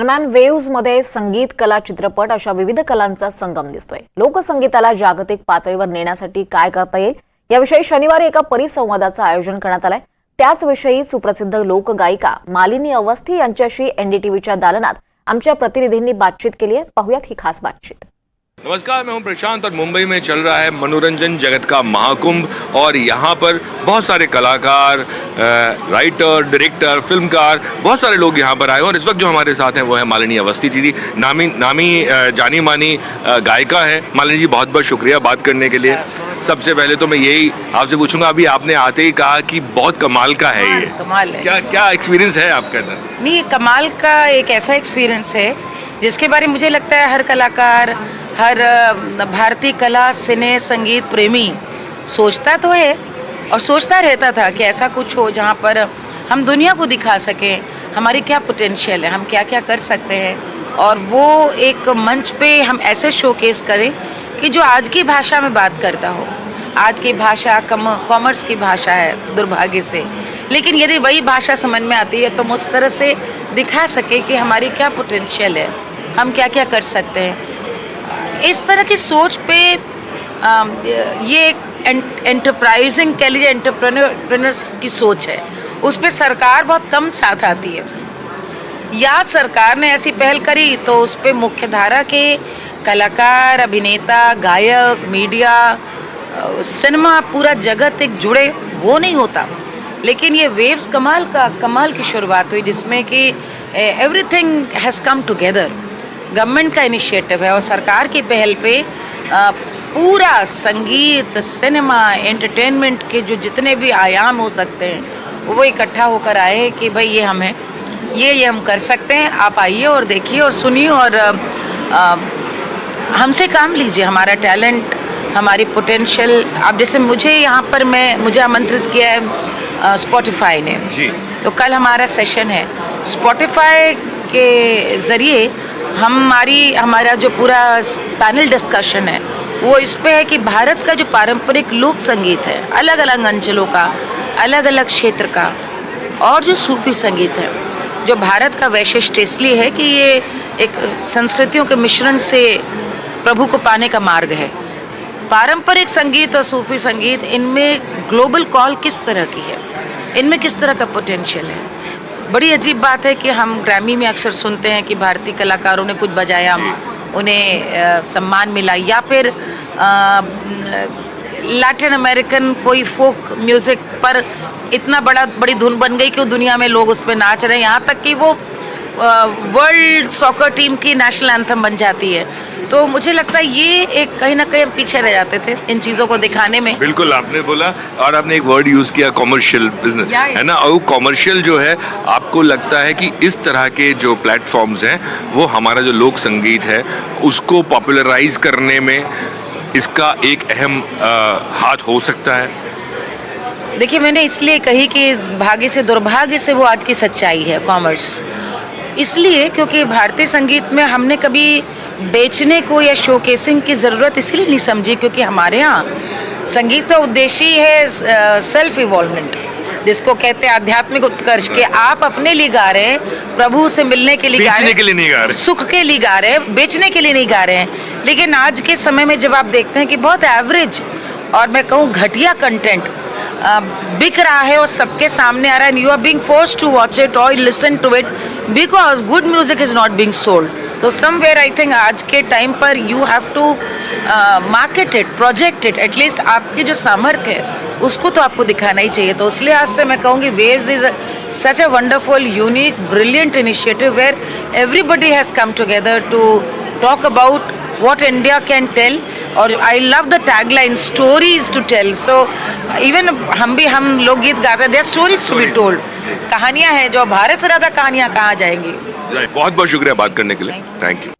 दरम्यान वेव्स मध्ये संगीत, कला, चित्रपट अशा विविध कलांचा संगम दिसतोय. लोकसंगीताला जागतिक पातळीवर नेण्यासाठी काय करता येईल याविषयी शनिवारी एका परिसंवादाचं आयोजन करण्यात आलंय. त्याचविषयी सुप्रसिद्ध लोकगायिका मालिनी अवस्थी यांच्याशी एनडीटीव्हीच्या दालनात आमच्या प्रतिनिधींनी बातचीत केली आहे. पाहुयात ही खास बातचीत. नमस्कार, मैं हूं प्रशांत और मुंबई में चल रहा है मनोरंजन जगत का महाकुंभ और यहाँ पर बहुत सारे कलाकार, राइटर, डायरेक्टर, फिल्मकार, बहुत सारे लोग यहाँ पर आए और इस वक्त जो हमारे साथ हैं वो है मालिनी अवस्थी जी. नामी जानी मानी गायिका है. मालिनी जी, बहुत बहुत शुक्रिया बात करने के लिए. सबसे पहले तो मैं यही आपसे पूछूंगा, अभी आपने आते ही कहा कि बहुत कमाल का है ये. कमाल है. क्या एक्सपीरियंस है आपका अंदर? नहीं, ये कमाल का एक ऐसा एक्सपीरियंस है जिसके बारे में मुझे लगता है हर कलाकार, हर भारतीय कला, सिने, संगीत प्रेमी सोचता तो है और सोचता रहता था कि ऐसा कुछ हो जहाँ पर हम दुनिया को दिखा सकें हमारी क्या पोटेंशियल है, हम क्या क्या कर सकते हैं, और वो एक मंच पे हम ऐसे शोकेस करें कि जो आज की भाषा में बात करता हो. आज की भाषा कॉमर्स की भाषा है दुर्भाग्य से, लेकिन यदि वही भाषा समझ में आती है तो हम उस तरह से दिखा सके कि हमारी क्या पोटेंशियल है, हम क्या क्या कर सकते हैं. इस तरह की सोच पे ये एक एंटरप्राइजिंग कह लीजिए एंटरप्रेन्योर्स की सोच है. उस पर सरकार बहुत कम साथ आती है, या सरकार ने ऐसी पहल करी तो उस पर मुख्यधारा के कलाकार, अभिनेता, गायक, मीडिया, सिनेमा, पूरा जगत एक जुड़े, वो नहीं होता. लेकिन ये वेव्स कमाल की शुरुआत हुई जिसमें कि everything has come together. Government का इनिशिएटिव है और सरकार की पहल पे पूरा संगीत, सिनेमा, एंटरटेनमेंट के जो जितने भी आयाम हो सकते हैं वो इकट्ठा होकर आए कि भाई ये हम हैं, ये हम कर सकते हैं. आप आइए और देखिए और सुनिए और हमसे काम लीजिए. हमारा टैलेंट, हमारी पोटेंशियल, अब जैसे मुझे यहाँ पर मुझे आमंत्रित किया है स्पॉटिफाई ने जी. तो कल हमारा सेशन है स्पॉटिफाई के ज़रिए. हमारा जो पूरा पैनल डिस्कशन है वो इस पे है कि भारत का जो पारंपरिक लोक संगीत है, अलग अलग अंचलों का, अलग अलग क्षेत्र का, और जो सूफी संगीत है, जो भारत का वैशिष्ट इसलिए है कि ये एक संस्कृतियों के मिश्रण से प्रभु को पाने का मार्ग है. पारंपरिक संगीत और सूफी संगीत, इनमें ग्लोबल कॉल किस तरह की है, इनमें किस तरह का पोटेंशियल है. बड़ी अजीब बात है कि हम ग्रैमी में अक्सर सुनते हैं कि भारतीय कलाकारों ने कुछ बजाया, उन्हें सम्मान मिला, या फिर लैटिन अमेरिकन कोई फोक म्यूज़िक पर इतना बड़ी धुन बन गई कि दुनिया में लोग उस पर नाच रहे हैं, यहाँ तक कि वो वर्ल्ड सॉकर टीम की नेशनल एंथम बन जाती है. तो मुझे लगता है ये एक कहीं ना कहीं हम पीछे रह जाते थे इन चीज़ों को दिखाने में. बिल्कुल, आपने बोला और आपने एक वर्ड यूज़ किया, कॉमर्शियल बिजनेस, है ना. और कॉमर्शियल जो है, आपको लगता है कि इस तरह के जो प्लेटफॉर्म्स हैं वो हमारा जो लोक संगीत है उसको पॉपुलराइज करने में इसका एक अहम हाथ हो सकता है? देखिए, मैंने इसलिए कही कि भाग्य से दुर्भाग्य से वो आज की सच्चाई है कॉमर्स. इसलिए क्योंकि भारतीय संगीत में हमने कभी बेचने को या शोकेसिंग की ज़रूरत इसलिए नहीं समझी क्योंकि हमारे यहाँ संगीत का उद्देश्य ही है सेल्फ इवॉल्वमेंट, जिसको कहते हैं आध्यात्मिक उत्कर्ष. के आप अपने लिए गा रहे हैं, प्रभु से मिलने के लिए गा रहे हैं, के लिए नहीं गा रहे, सुख के लिए गा रहे हैं, बेचने के लिए नहीं गा रहे हैं. लेकिन आज के समय में जब आप देखते हैं कि बहुत एवरेज और मैं कहूँ घटिया कंटेंट बिक रहा है और सबके सामने आ रहा है, and you are being forced to watch it और listen to it because good music is not being sold. तो समवेयर आई थिंक आज के टाइम पर you have to market it, project it. At least आपकी जो सामर्थ्य है उसको तो आपको दिखाना ही चाहिए. तो उस लिहाज से मैं कहूँगी waves is such a wonderful, unique, brilliant initiative where everybody has come together to talk about what India can tell. और I love the tagline, stories to tell. So even हम लोग गीत गाते हैं, there are stories to be told. कहानियाँ हैं जो भारत से ज़्यादा कहानियाँ कहाँ जाएंगी. बहुत बहुत शुक्रिया बात करने के लिए. Thank you.